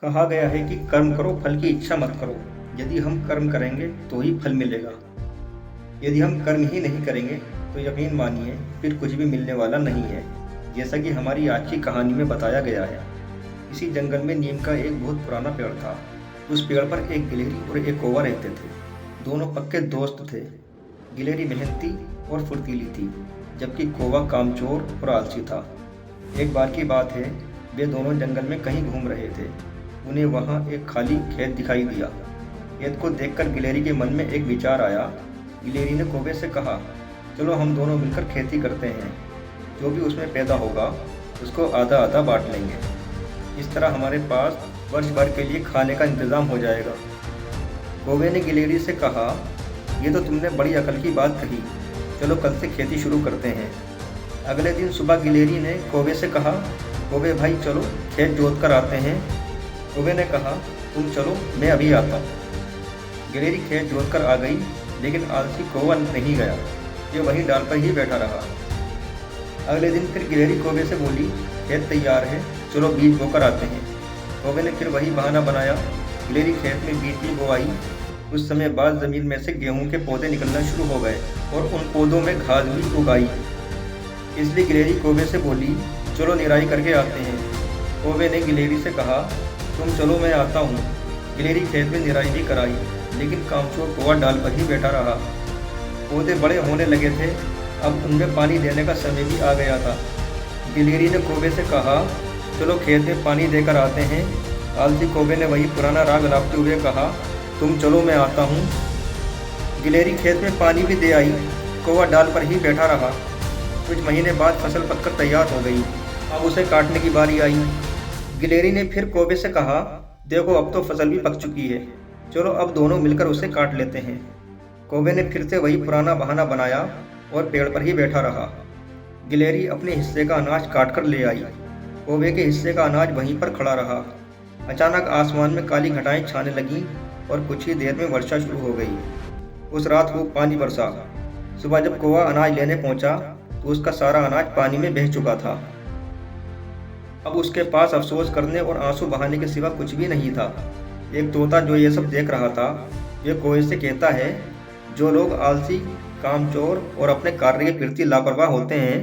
कहा गया है कि कर्म करो, फल की इच्छा मत करो। यदि हम कर्म करेंगे तो ही फल मिलेगा। यदि हम कर्म ही नहीं करेंगे तो यकीन मानिए फिर कुछ भी मिलने वाला नहीं है। जैसा कि हमारी आज की कहानी में बताया गया है, इसी जंगल में नीम का एक बहुत पुराना पेड़ था। उस पेड़ पर एक गिलहरी और एक कौवा रहते थे। दोनों पक्के दोस्त थे। गिलहरी मेहनती और फुर्तीली थी, जबकि कौवा कामचोर और आलसी था। एक बार की बात है, वे दोनों जंगल में कहीं घूम रहे थे। उन्हें वहाँ एक खाली खेत दिखाई दिया। खेत को देखकर गिलहरी के मन में एक विचार आया। गिलहरी ने कौवे से कहा, चलो हम दोनों मिलकर खेती करते हैं। जो भी उसमें पैदा होगा उसको आधा आधा बांट लेंगे। इस तरह हमारे पास वर्ष भर के लिए खाने का इंतज़ाम हो जाएगा। कौवे ने गिलहरी से कहा, ये तो तुमने बड़ी अकल की बात कही। चलो कल से खेती शुरू करते हैं। अगले दिन सुबह गिलहरी ने कौवे से कहा, कौवे भाई चलो खेत जोत कर आते हैं। कौवे ने कहा, तुम चलो मैं अभी आता हूँ। गिलहरी खेत जोत कर आ गई, लेकिन आलसी कौवा नहीं गया। ये वहीं डाल पर ही बैठा रहा। अगले दिन फिर गिलहरी कौवे से बोली, खेत तैयार है, चलो बीज बोकर आते हैं। कौवे ने फिर वही बहाना बनाया। गिलहरी खेत में बीज भी बोआई। कुछ समय बाद ज़मीन में से गेहूं के पौधे निकलना शुरू हो गए और उन पौधों में घास भी उगाई। इसलिए गिलहरी कौवे से बोली, चलो निराई करके आते हैं। कौवे ने गिलहरी से कहा, तुम चलो मैं आता हूँ। गिलहरी खेत में निराई भी कराई, लेकिन कामचोर कौवा डाल पर ही बैठा रहा। पौधे बड़े होने लगे थे, अब उनमें पानी देने का समय भी आ गया था। गिलहरी ने कौवे से कहा, चलो खेत में पानी देकर आते हैं। आलसी कौवे ने वही पुराना राग लापते हुए कहा, तुम चलो मैं आता हूँ। गिलहरी खेत में पानी भी दे आई, कौवा डाल पर ही बैठा रहा। कुछ महीने बाद फसल पककर तैयार हो गई। अब उसे काटने की बारी आई। गिलहरी ने फिर कौवे से कहा, देखो अब तो फसल भी पक चुकी है, चलो अब दोनों मिलकर उसे काट लेते हैं। कौवे ने फिर से वही पुराना बहाना बनाया और पेड़ पर ही बैठा रहा। गिलहरी अपने हिस्से का अनाज काट कर ले आई। कौवे के हिस्से का अनाज वहीं पर खड़ा रहा। अचानक आसमान में काली घटाएं छाने लगीं और कुछ ही देर में वर्षा शुरू हो गई। उस रात खूब पानी बरसा। सुबह जब कौवा अनाज लेने पहुंचा तो उसका सारा अनाज पानी में बह चुका था। अब उसके पास अफसोस करने और आंसू बहाने के सिवा कुछ भी नहीं था। एक तोता जो ये सब देख रहा था, वे कौवे से कहता है, जो लोग आलसी, कामचोर और अपने कार्य के प्रति लापरवाह होते हैं,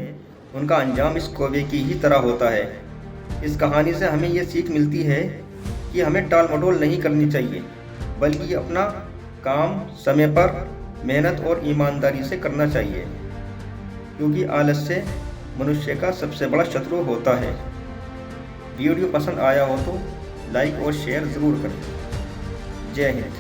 उनका अंजाम इस कौवे की ही तरह होता है। इस कहानी से हमें ये सीख मिलती है कि हमें टाल मटोल नहीं करनी चाहिए, बल्कि अपना काम समय पर, मेहनत और ईमानदारी से करना चाहिए, क्योंकि आलस्य मनुष्य का सबसे बड़ा शत्रु होता है। वीडियो पसंद आया हो तो लाइक और शेयर ज़रूर करें। जय हिंद।